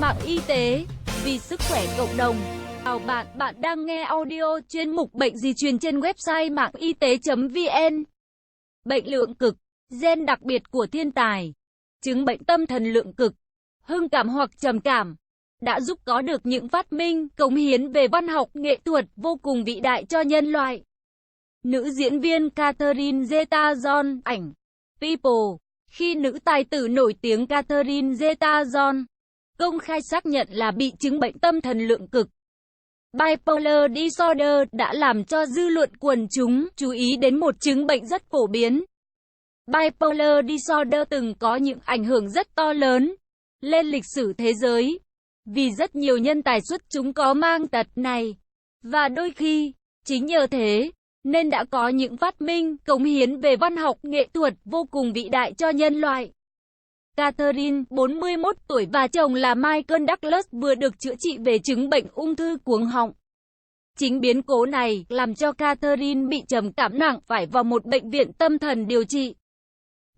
mạng y tế, vì sức khỏe cộng đồng. Chào bạn, bạn đang nghe audio chuyên mục bệnh di truyền trên website mạng y tế.vn. Bệnh lượng cực, gen đặc biệt của thiên tài, chứng bệnh tâm thần lượng cực, hưng cảm hoặc trầm cảm, đã giúp có được những phát minh, cống hiến về văn học, nghệ thuật vô cùng vĩ đại cho nhân loại. Nữ diễn viên Catherine Zeta-Jones, ảnh People. Khi nữ tài tử nổi tiếng Catherine Zeta-Jones công khai xác nhận là bị chứng bệnh tâm thần lượng cực, bipolar disorder, đã làm cho dư luận quần chúng chú ý đến một chứng bệnh rất phổ biến. Bipolar disorder từng có những ảnh hưởng rất to lớn lên lịch sử thế giới, vì rất nhiều nhân tài xuất chúng có mang tật này, và đôi khi, chính nhờ thế, nên đã có những phát minh, cống hiến về văn học, nghệ thuật vô cùng vĩ đại cho nhân loại. Catherine, 41 tuổi và chồng là Michael Douglas vừa được chữa trị về chứng bệnh ung thư cuống họng. Chính biến cố này làm cho Catherine bị trầm cảm nặng, phải vào một bệnh viện tâm thần điều trị.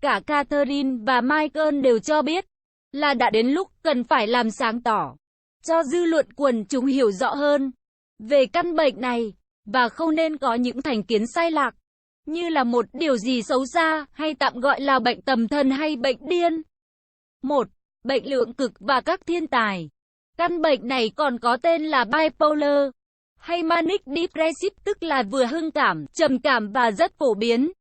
Cả Catherine và Michael đều cho biết là đã đến lúc cần phải làm sáng tỏ cho dư luận quần chúng hiểu rõ hơn về căn bệnh này, và không nên có những thành kiến sai lạc như là một điều gì xấu xa, hay tạm gọi là bệnh tâm thần hay bệnh điên. 1. Bệnh lượng cực và các thiên tài. Căn bệnh này còn có tên là bipolar hay manic depressive, tức là vừa hưng cảm, trầm cảm và rất phổ biến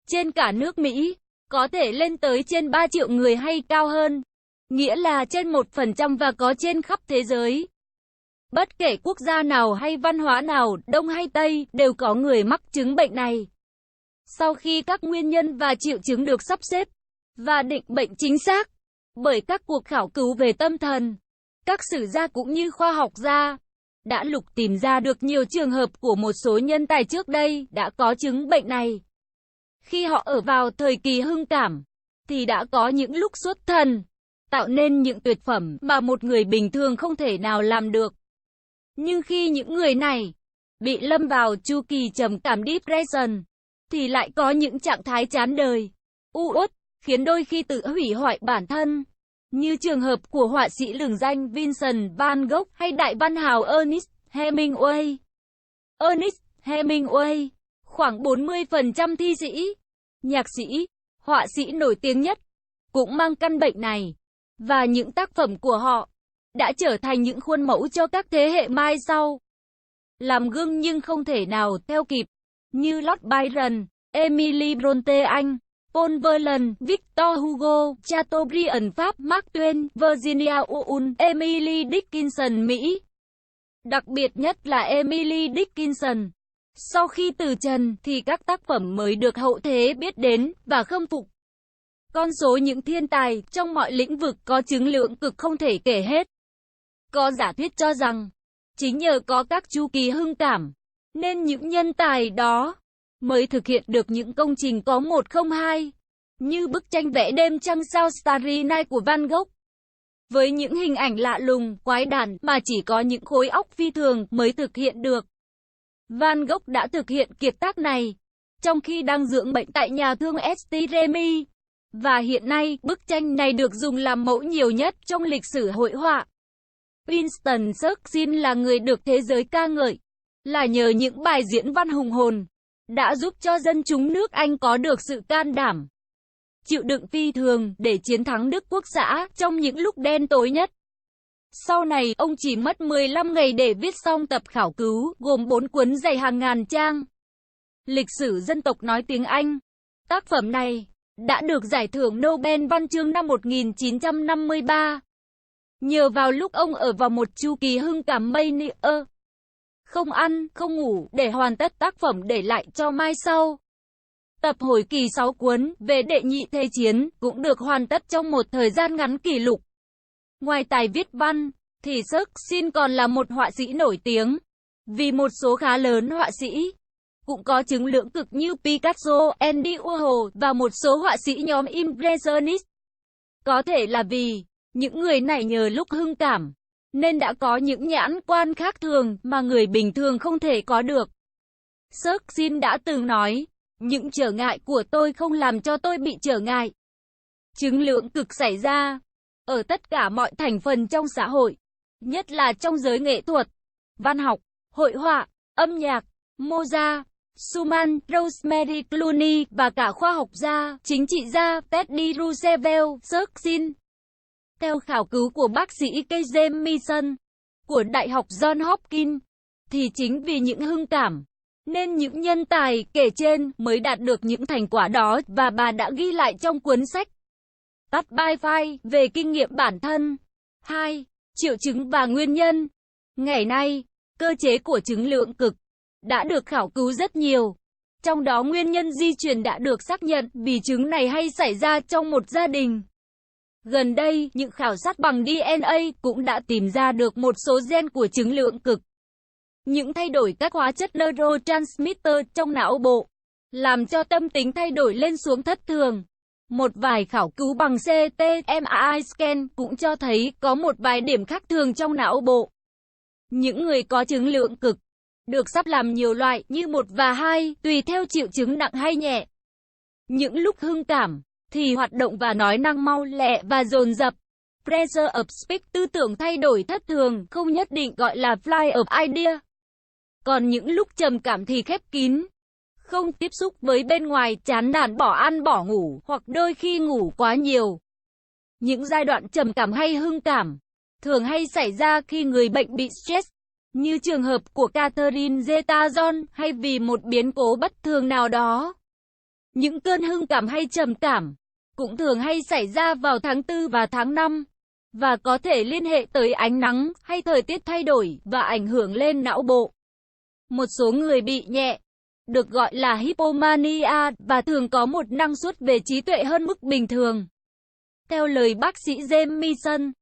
trên cả nước Mỹ, có thể lên tới trên 3 triệu người hay cao hơn, nghĩa là trên 1% và có trên khắp thế giới. Bất kể quốc gia nào hay văn hóa nào, Đông hay Tây, đều có người mắc chứng bệnh này. Sau khi các nguyên nhân và triệu chứng được sắp xếp và định bệnh chính xác bởi các cuộc khảo cứu về tâm thần, các sử gia cũng như khoa học gia đã lục tìm ra được nhiều trường hợp của một số nhân tài trước đây đã có chứng bệnh này. Khi họ ở vào thời kỳ hưng cảm, thì đã có những lúc xuất thần, tạo nên những tuyệt phẩm mà một người bình thường không thể nào làm được. Nhưng khi những người này bị lâm vào chu kỳ trầm cảm depression, thì lại có những trạng thái chán đời, u uất, khiến đôi khi tự hủy hoại bản thân, như trường hợp của họa sĩ lừng danh Vincent van Gogh hay đại văn hào Ernest Hemingway. Ernest Hemingway, khoảng 40% thi sĩ, nhạc sĩ, họa sĩ nổi tiếng nhất, cũng mang căn bệnh này, và những tác phẩm của họ đã trở thành những khuôn mẫu cho các thế hệ mai sau, làm gương nhưng không thể nào theo kịp, như Lord Byron, Emily Bronte Anh, Paul Verlaine, Victor Hugo, Chateaubriand Pháp, Mark Twain, Virginia Woolf, Emily Dickinson Mỹ. Đặc biệt nhất là Emily Dickinson. Sau khi từ trần thì các tác phẩm mới được hậu thế biết đến và khâm phục. Con số những thiên tài trong mọi lĩnh vực có chứng lượng cực không thể kể hết. Có giả thuyết cho rằng, chính nhờ có các chu kỳ hưng cảm, nên những nhân tài đó mới thực hiện được những công trình có 102, như bức tranh vẽ đêm trăng sao Starry Night của Van Gogh, với những hình ảnh lạ lùng, quái đản mà chỉ có những khối óc phi thường mới thực hiện được. Van Gogh đã thực hiện kiệt tác này trong khi đang dưỡng bệnh tại nhà thương St. Remy, và hiện nay bức tranh này được dùng làm mẫu nhiều nhất trong lịch sử hội họa. Winston Churchill là người được thế giới ca ngợi là nhờ những bài diễn văn hùng hồn đã giúp cho dân chúng nước Anh có được sự can đảm, chịu đựng phi thường để chiến thắng Đức Quốc xã trong những lúc đen tối nhất. Sau này, ông chỉ mất 15 ngày để viết xong tập khảo cứu, gồm 4 cuốn dày hàng ngàn trang. Lịch sử dân tộc nói tiếng Anh. Tác phẩm này đã được giải thưởng Nobel Văn chương năm 1953. Nhờ vào lúc ông ở vào một chu kỳ hưng cảm mania, không ăn, không ngủ, để hoàn tất tác phẩm để lại cho mai sau. Tập hồi kỳ 6 cuốn về đệ nhị thế chiến cũng được hoàn tất trong một thời gian ngắn kỷ lục. Ngoài tài viết văn, thì Churchill còn là một họa sĩ nổi tiếng, vì một số khá lớn họa sĩ cũng có chứng lượng cực như Picasso, Andy Warhol và một số họa sĩ nhóm Impressionist. Có thể là vì những người này nhờ lúc hưng cảm, nên đã có những nhãn quan khác thường mà người bình thường không thể có được. Churchill đã từng nói, những trở ngại của tôi không làm cho tôi bị trở ngại. Chứng lượng cực xảy ra ở tất cả mọi thành phần trong xã hội, nhất là trong giới nghệ thuật, văn học, hội họa, âm nhạc. Mozart, Schumann, Rosemary Clooney và cả khoa học gia, chính trị gia Teddy Roosevelt, Churchill. Theo khảo cứu của bác sĩ James Mason của Đại học Johns Hopkins, thì chính vì những hưng cảm nên những nhân tài kể trên mới đạt được những thành quả đó, và bà đã ghi lại trong cuốn sách Tắt By Fire về kinh nghiệm bản thân. 2. Triệu chứng và nguyên nhân. Ngày nay, cơ chế của chứng lượng cực đã được khảo cứu rất nhiều. Trong đó nguyên nhân di truyền đã được xác nhận vì chứng này hay xảy ra trong một gia đình. Gần đây, những khảo sát bằng DNA cũng đã tìm ra được một số gen của chứng lượng cực. Những thay đổi các hóa chất neurotransmitter trong não bộ, làm cho tâm tính thay đổi lên xuống thất thường. Một vài khảo cứu bằng CT MRI scan cũng cho thấy có một vài điểm khác thường trong não bộ. Những người có chứng lượng cực được sắp làm nhiều loại như 1 và 2, tùy theo triệu chứng nặng hay nhẹ. Những lúc hưng cảm thì hoạt động và nói năng mau lẹ và dồn dập. Pressure of speech, tư tưởng thay đổi thất thường, không nhất định gọi là fly of idea. Còn những lúc trầm cảm thì khép kín, không tiếp xúc với bên ngoài, chán nản, bỏ ăn bỏ ngủ, hoặc đôi khi ngủ quá nhiều. Những giai đoạn trầm cảm hay hưng cảm thường hay xảy ra khi người bệnh bị stress, như trường hợp của Catherine Zeta-Jones, hay vì một biến cố bất thường nào đó. Những cơn hưng cảm hay trầm cảm cũng thường hay xảy ra vào tháng 4 và tháng 5, và có thể liên hệ tới ánh nắng hay thời tiết thay đổi và ảnh hưởng lên não bộ. Một số người bị nhẹ, được gọi là hypomania, và thường có một năng suất về trí tuệ hơn mức bình thường. Theo lời bác sĩ James Mason,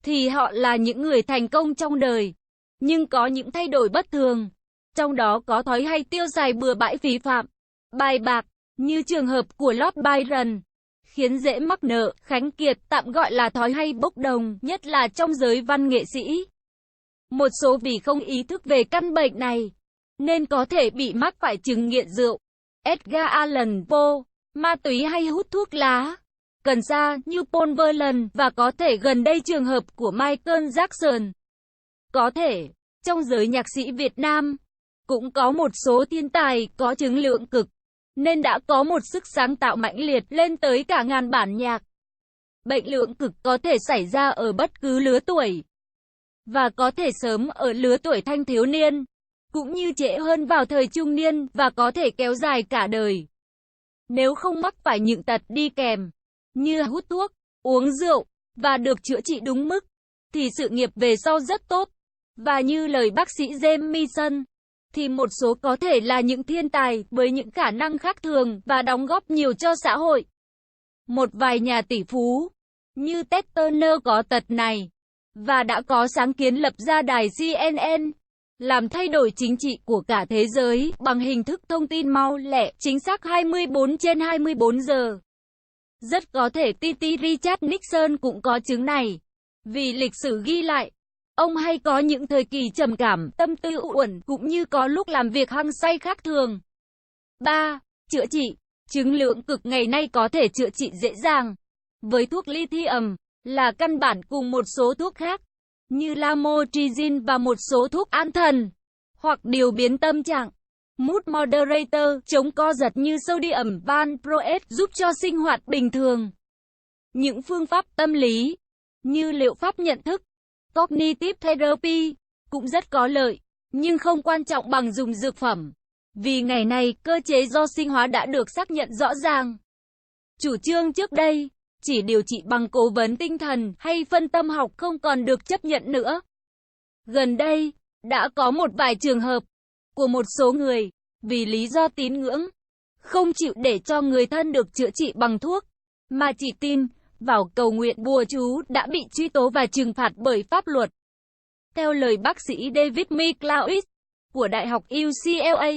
thì họ là những người thành công trong đời, nhưng có những thay đổi bất thường. Trong đó có thói hay tiêu xài bừa bãi, phí phạm, bài bạc, như trường hợp của Lord Byron, khiến dễ mắc nợ. Khánh Kiệt tạm gọi là thói hay bốc đồng, nhất là trong giới văn nghệ sĩ. Một số vì không ý thức về căn bệnh này, nên có thể bị mắc phải chứng nghiện rượu, Edgar Allan Poe, ma túy hay hút thuốc lá, cần sa như Paul Verlaine, và có thể gần đây trường hợp của Michael Jackson. Có thể, trong giới nhạc sĩ Việt Nam, cũng có một số thiên tài có chứng lượng cực, nên đã có một sức sáng tạo mãnh liệt lên tới cả ngàn bản nhạc. Bệnh lượng cực có thể xảy ra ở bất cứ lứa tuổi, và có thể sớm ở lứa tuổi thanh thiếu niên, cũng như trễ hơn vào thời trung niên, và có thể kéo dài cả đời. Nếu không mắc phải những tật đi kèm, như hút thuốc, uống rượu, và được chữa trị đúng mức, thì sự nghiệp về sau rất tốt. Và như lời bác sĩ James Mason, thì một số có thể là những thiên tài với những khả năng khác thường và đóng góp nhiều cho xã hội. Một vài nhà tỷ phú, như Ted Turner có tật này, và đã có sáng kiến lập ra đài CNN, làm thay đổi chính trị của cả thế giới bằng hình thức thông tin mau lẹ, chính xác 24/24 giờ. Rất có thể T.T. Richard Nixon cũng có chứng này, vì lịch sử ghi lại, ông hay có những thời kỳ trầm cảm, tâm tư uẩn, cũng như có lúc làm việc hăng say khác thường. 3. Chữa trị. Chứng lượng cực ngày nay có thể chữa trị dễ dàng với thuốc lithium, là căn bản cùng một số thuốc khác, như lamotrigine và một số thuốc an thần, hoặc điều biến tâm trạng. Mood moderator, chống co giật như sodium valproate, giúp cho sinh hoạt bình thường. Những phương pháp tâm lý, như liệu pháp nhận thức, cognitive therapy, cũng rất có lợi, nhưng không quan trọng bằng dùng dược phẩm. Vì ngày nay, cơ chế do sinh hóa đã được xác nhận rõ ràng. Chủ trương trước đây, chỉ điều trị bằng cố vấn tinh thần hay phân tâm học không còn được chấp nhận nữa. Gần đây, đã có một vài trường hợp của một số người, vì lý do tín ngưỡng, không chịu để cho người thân được chữa trị bằng thuốc, mà chỉ tin vào cầu nguyện bùa chú, đã bị truy tố và trừng phạt bởi pháp luật. Theo lời bác sĩ David Micklowicz của Đại học UCLA,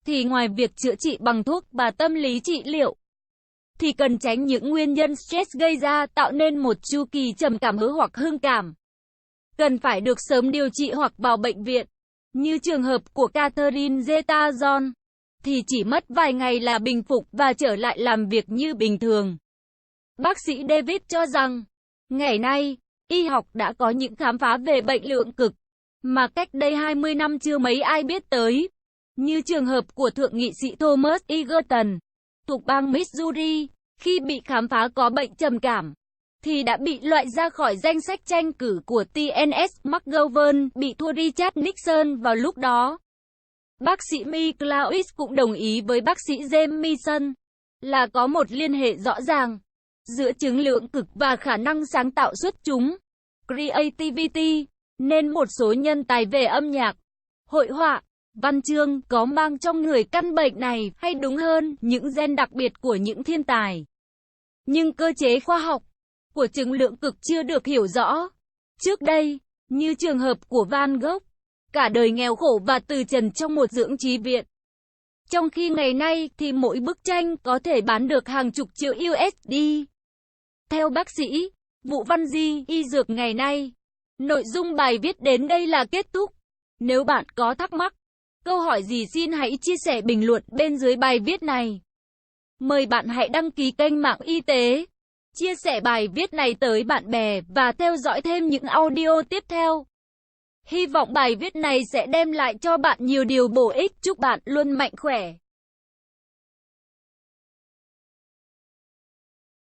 thì ngoài việc chữa trị bằng thuốc và tâm lý trị liệu, thì cần tránh những nguyên nhân stress gây ra tạo nên một chu kỳ trầm cảm hoặc hưng cảm. Cần phải được sớm điều trị hoặc vào bệnh viện. Như trường hợp của Catherine Zeta-Jones, thì chỉ mất vài ngày là bình phục và trở lại làm việc như bình thường. Bác sĩ David cho rằng, Ngày nay, y học đã có những khám phá về bệnh lượng cực mà cách đây 20 năm chưa mấy ai biết tới, như trường hợp của thượng nghị sĩ Thomas Egerton thuộc bang Missouri, khi bị khám phá có bệnh trầm cảm, thì đã bị loại ra khỏi danh sách tranh cử của TNS. McGovern bị thua Richard Nixon vào lúc đó. Bác sĩ Mike Lawis cũng đồng ý với bác sĩ James Mason là có một liên hệ rõ ràng giữa chứng lượng cực và khả năng sáng tạo xuất chúng, creativity, nên một số nhân tài về âm nhạc, hội họa, văn chương có mang trong người căn bệnh này, hay đúng hơn, những gen đặc biệt của những thiên tài. Nhưng cơ chế khoa học của chứng lượng cực chưa được hiểu rõ. Trước đây, như trường hợp của Van Gogh, cả đời nghèo khổ và từ trần trong một dưỡng trí viện. Trong khi ngày nay thì mỗi bức tranh có thể bán được hàng chục triệu USD. Theo bác sĩ Vũ Văn Di, y dược ngày nay, nội dung bài viết đến đây là kết thúc. Nếu bạn có thắc mắc, câu hỏi gì xin hãy chia sẻ bình luận bên dưới bài viết này. Mời bạn hãy đăng ký kênh Mạng Y tế, chia sẻ bài viết này tới bạn bè và theo dõi thêm những audio tiếp theo. Hy vọng bài viết này sẽ đem lại cho bạn nhiều điều bổ ích. Chúc bạn luôn mạnh khỏe.